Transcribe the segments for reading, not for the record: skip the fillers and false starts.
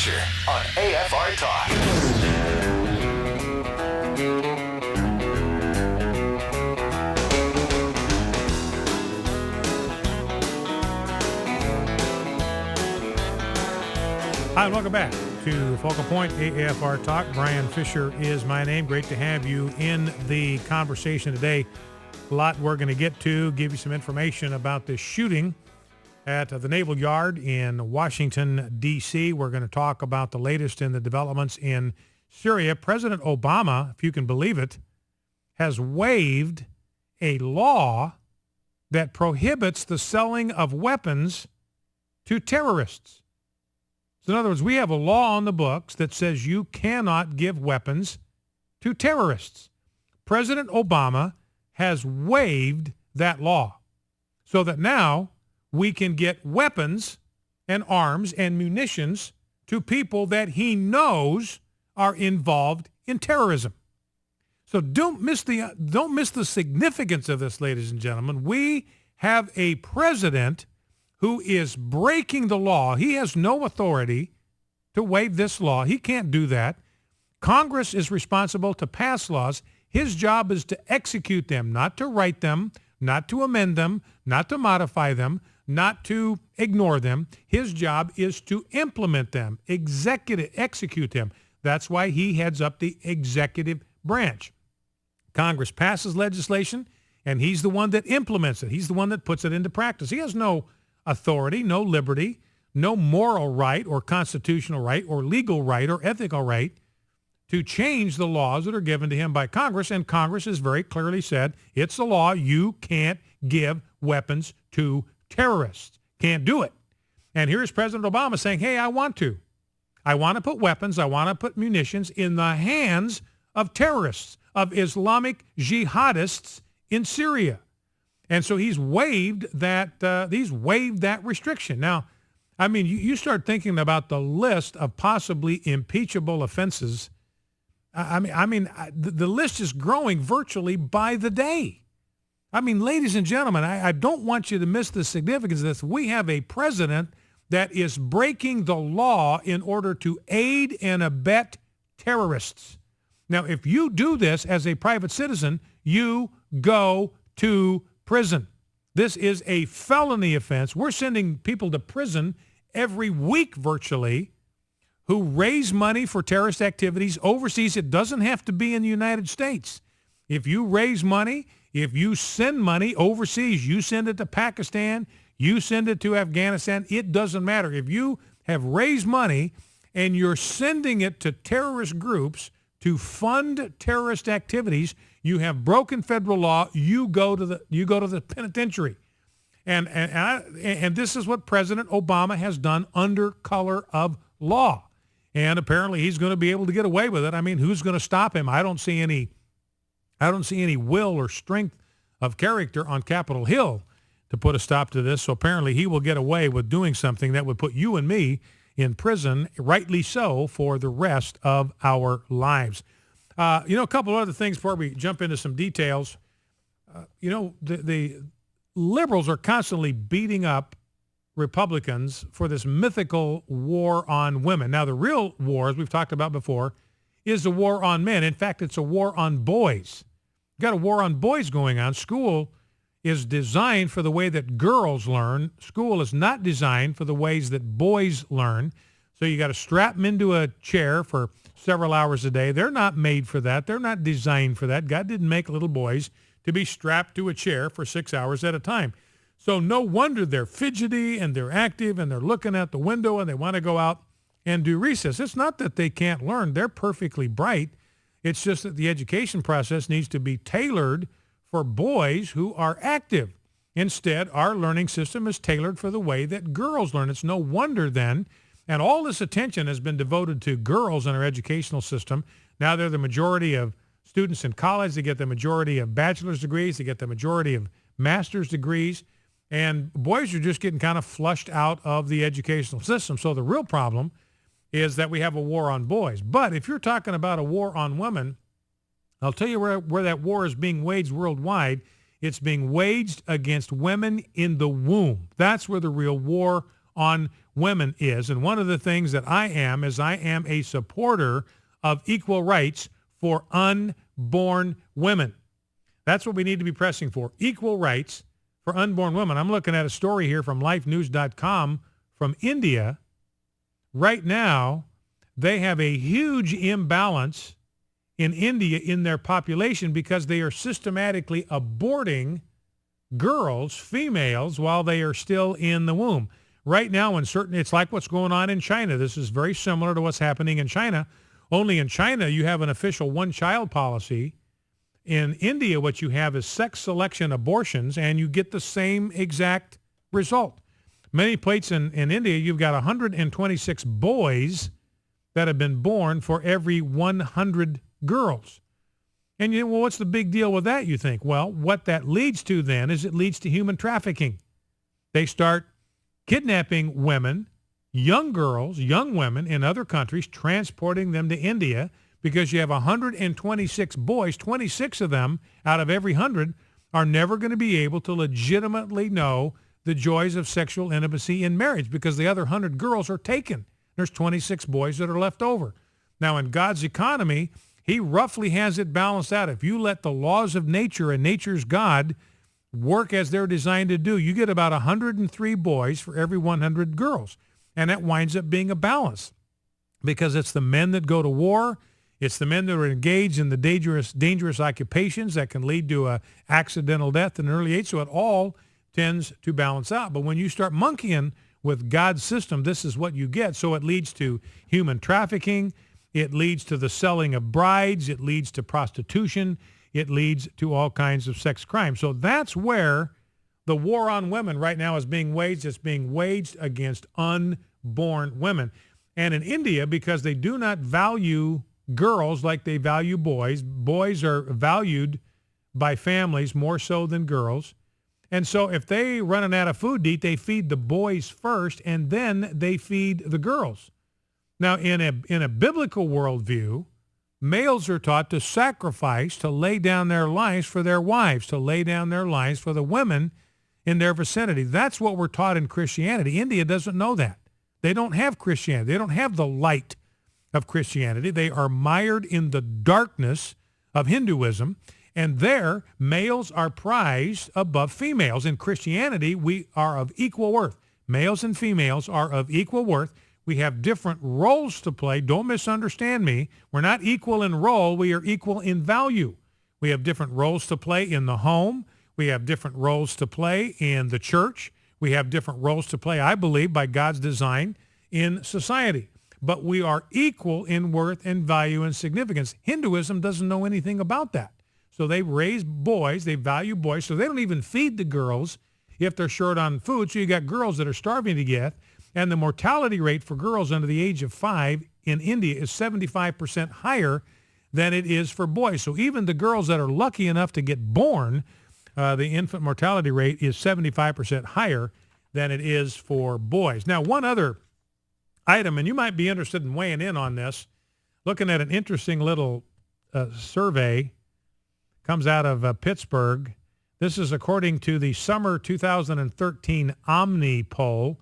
Fisher on AFR Talk. Hi, and welcome back to Focal Point AFR Talk. Brian Fisher is my name. Great to have you in the conversation today. A lot we're going to get to, give you some information about this shooting at the Naval Yard in Washington, D.C. We're going to talk about the latest in the developments in Syria. President Obama, if you can believe it, has waived a law that prohibits the selling of weapons to terrorists. So in other words, we have a law on the books that says you cannot give weapons to terrorists. President Obama has waived that law so that now we can get weapons and arms and munitions to people that he knows are involved in terrorism. So don't miss the significance of this, ladies and gentlemen. We have a president who is breaking the law. He has no authority to waive this law. He can't do that. Congress is responsible to pass laws. His job is to execute them, not to write them, not to amend them, not to modify them, not to ignore them. His job is to implement them, execute them. That's why he heads up the executive branch. Congress passes legislation, and he's the one that implements it. He's the one that puts it into practice. He has no authority, no liberty, no moral right or constitutional right or legal right or ethical right to change the laws that are given to him by Congress. And Congress has very clearly said it's the law. You can't give weapons to terrorists. Can't do it. And here's President Obama saying, hey, I want to. I want to put weapons, I want to put munitions in the hands of terrorists, of Islamic jihadists in Syria. And so he's waived that restriction. Now, I mean, you start thinking about the list of possibly impeachable offenses. The list is growing virtually by the day. I mean, ladies and gentlemen, I don't want you to miss the significance of this. We have a president that is breaking the law in order to aid and abet terrorists. Now, if you do this as a private citizen, you go to prison. This is a felony offense. We're sending people to prison every week virtually who raise money for terrorist activities overseas. It doesn't have to be in the United States. If you raise money, if you send money overseas, you send it to Pakistan, you send it to Afghanistan, it doesn't matter. If you have raised money and you're sending it to terrorist groups to fund terrorist activities, you have broken federal law. You go to the penitentiary, and this is what President Obama has done under color of law, and apparently he's going to be able to get away with it. I mean, who's going to stop him? I don't see any will or strength of character on Capitol Hill to put a stop to this. So apparently he will get away with doing something that would put you and me in prison, rightly so, for the rest of our lives. A couple of other things before we jump into some details. The liberals are constantly beating up Republicans for this mythical war on women. Now, the real war, as we've talked about before, is the war on men. In fact, it's a war on boys. You've got a war on boys going on. School is designed for the way that girls learn. School is not designed for the ways that boys learn. So you got to strap them into a chair for several hours a day. They're not made for that. They're not designed for that. God didn't make little boys to be strapped to a chair for 6 hours at a time. So no wonder they're fidgety and they're active and they're looking out the window and they want to go out and do recess. It's not that they can't learn. They're perfectly bright. It's just that the education process needs to be tailored for boys who are active. Instead, our learning system is tailored for the way that girls learn. It's no wonder then, and all this attention has been devoted to girls in our educational system. Now they're the majority of students in college. They get the majority of bachelor's degrees. They get the majority of master's degrees. And boys are just getting kind of flushed out of the educational system. So the real problem is that we have a war on boys. But if you're talking about a war on women, I'll tell you where that war is being waged worldwide. It's being waged against women in the womb. That's where the real war on women is. And one of the things that I am is I am a supporter of equal rights for unborn women. That's what we need to be pressing for, equal rights for unborn women. I'm looking at a story here from lifenews.com from India. Right now, they have a huge imbalance in India in their population because they are systematically aborting girls, females, while they are still in the womb. Right now, it's like what's going on in China. This is very similar to what's happening in China. Only in China, you have an official one-child policy. In India, what you have is sex selection abortions, and you get the same exact result. Many places in India, you've got 126 boys that have been born for every 100 girls. And you know, well, what's the big deal with that, you think? Well, what that leads to then is it leads to human trafficking. They start kidnapping women, young girls, young women in other countries, transporting them to India because you have 126 boys, 26 of them out of every 100 are never going to be able to legitimately know the joys of sexual intimacy in marriage because the other 100 girls are taken. There's 26 boys that are left over. Now, in God's economy, he roughly has it balanced out. If you let the laws of nature and nature's God work as they're designed to do, you get about 103 boys for every 100 girls. And that winds up being a balance because it's the men that go to war. It's the men that are engaged in the dangerous occupations that can lead to a accidental death in an early age. So it all tends to balance out. But when you start monkeying with God's system, this is what you get. So it leads to human trafficking. It leads to the selling of brides. It leads to prostitution. It leads to all kinds of sex crimes. So that's where the war on women right now is being waged. It's being waged against unborn women. And in India, because they do not value girls like they value boys, boys are valued by families more so than girls. And so if they running out of food to eat, they feed the boys first, and then they feed the girls. Now, in a biblical worldview, males are taught to sacrifice, to lay down their lives for their wives, to lay down their lives for the women in their vicinity. That's what we're taught in Christianity. India doesn't know that. They don't have Christianity. They don't have the light of Christianity. They are mired in the darkness of Hinduism, and there, males are prized above females. In Christianity, we are of equal worth. Males and females are of equal worth. We have different roles to play. Don't misunderstand me. We're not equal in role. We are equal in value. We have different roles to play in the home. We have different roles to play in the church. We have different roles to play, I believe, by God's design in society. But we are equal in worth and value and significance. Hinduism doesn't know anything about that. So they raise boys, they value boys, so they don't even feed the girls if they're short on food. So you got girls that are starving to death, and the mortality rate for girls under the age of 5 in India is 75% higher than it is for boys. So even the girls that are lucky enough to get born, the infant mortality rate is 75% higher than it is for boys. Now, one other item, and you might be interested in weighing in on this, looking at an interesting little survey, comes out of Pittsburgh. This is according to the summer 2013 Omni poll,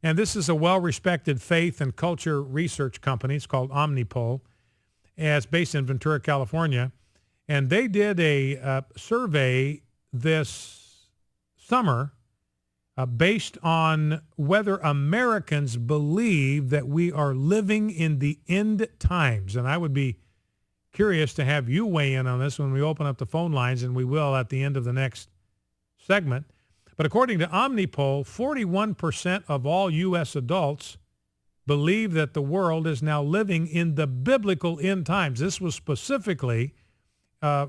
and this is a well-respected faith and culture research company. It's called Omni poll, and it's based in Ventura, California, and they did a survey this summer based on whether Americans believe that we are living in the end times. And I would be curious to have you weigh in on this when we open up the phone lines, and we will at the end of the next segment. But according to Omnipoll, 41% of all U.S. adults believe that the world is now living in the biblical end times. This was specifically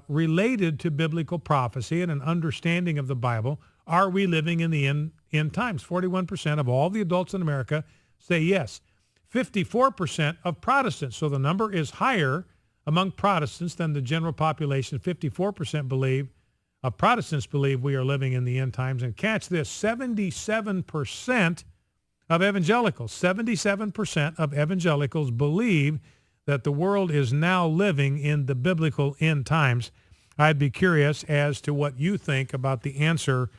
related to biblical prophecy and an understanding of the Bible. Are we living in the end times? 41% of all the adults in America say yes. 54% of Protestants, so the number is higher among Protestants than the general population. 54% of Protestants believe we are living in the end times. And catch this, 77% of evangelicals, 77% of evangelicals believe that the world is now living in the biblical end times. I'd be curious as to what you think about the answer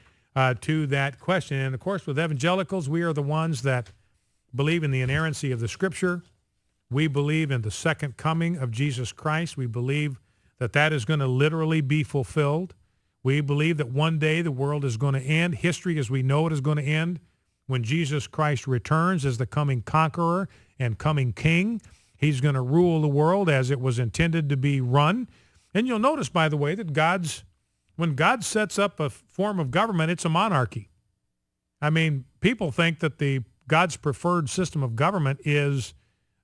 to that question. And of course, with evangelicals, we are the ones that believe in the inerrancy of the Scripture. We believe in the second coming of Jesus Christ. We believe that that is going to literally be fulfilled. We believe that one day the world is going to end. History as we know it is going to end when Jesus Christ returns as the coming conqueror and coming king. He's going to rule the world as it was intended to be run. And you'll notice, by the way, that when God sets up a form of government, it's a monarchy. I mean, people think that God's preferred system of government is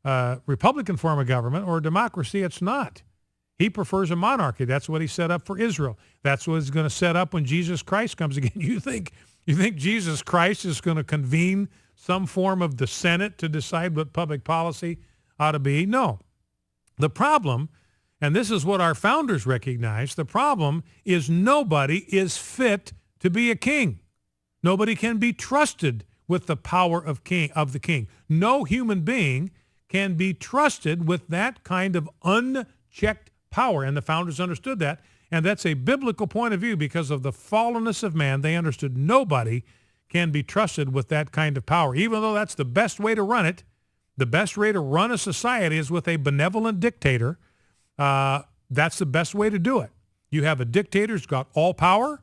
a Republican form of government or democracy. It's not. He prefers a monarchy. That's what he set up for Israel. That's what he's going to set up when Jesus Christ comes again. You think Jesus Christ is going to convene some form of the Senate to decide what public policy ought to be? No. The problem, and this is what our founders recognized, the problem is nobody is fit to be a king. Nobody can be trusted with the power of the king. No human being can be trusted with that kind of unchecked power. And the founders understood that. And that's a biblical point of view because of the fallenness of man. They understood nobody can be trusted with that kind of power. Even though that's the best way to run it, the best way to run a society is with a benevolent dictator. That's the best way to do it. You have a dictator who's got all power,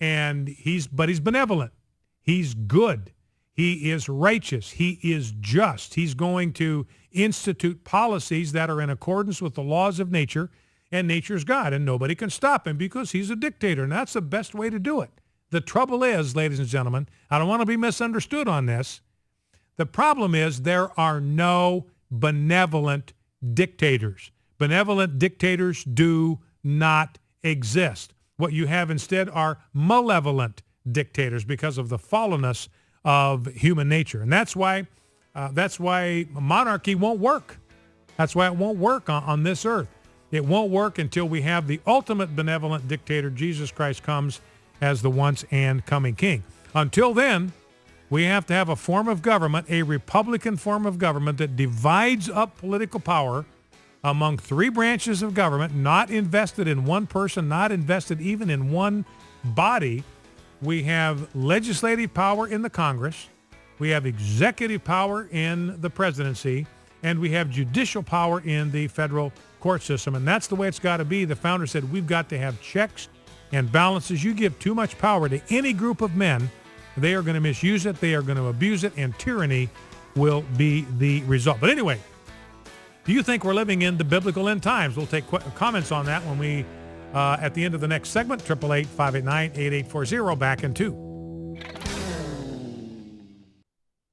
and he's benevolent. He's good. He is righteous. He is just. He's going to institute policies that are in accordance with the laws of nature, and nature's God, and nobody can stop him because he's a dictator, and that's the best way to do it. The trouble is, ladies and gentlemen, I don't want to be misunderstood on this. The problem is there are no benevolent dictators. Benevolent dictators do not exist. What you have instead are malevolent dictators because of the fallenness of human nature. And that's why monarchy won't work. That's why it won't work on this earth. It won't work until we have the ultimate benevolent dictator, Jesus Christ, comes as the once and coming king. Until then, we have to have a form of government, a Republican form of government that divides up political power among three branches of government, not invested in one person, not invested even in one body. We have legislative power in the Congress. We have executive power in the presidency. And we have judicial power in the federal court system. And that's the way it's got to be. The founder said we've got to have checks and balances. You give too much power to any group of men, they are going to misuse it, they are going to abuse it, and tyranny will be the result. But anyway, do you think we're living in the biblical end times? We'll take comments on that when we, at the end of the next segment, 888-589-8840, back in 2.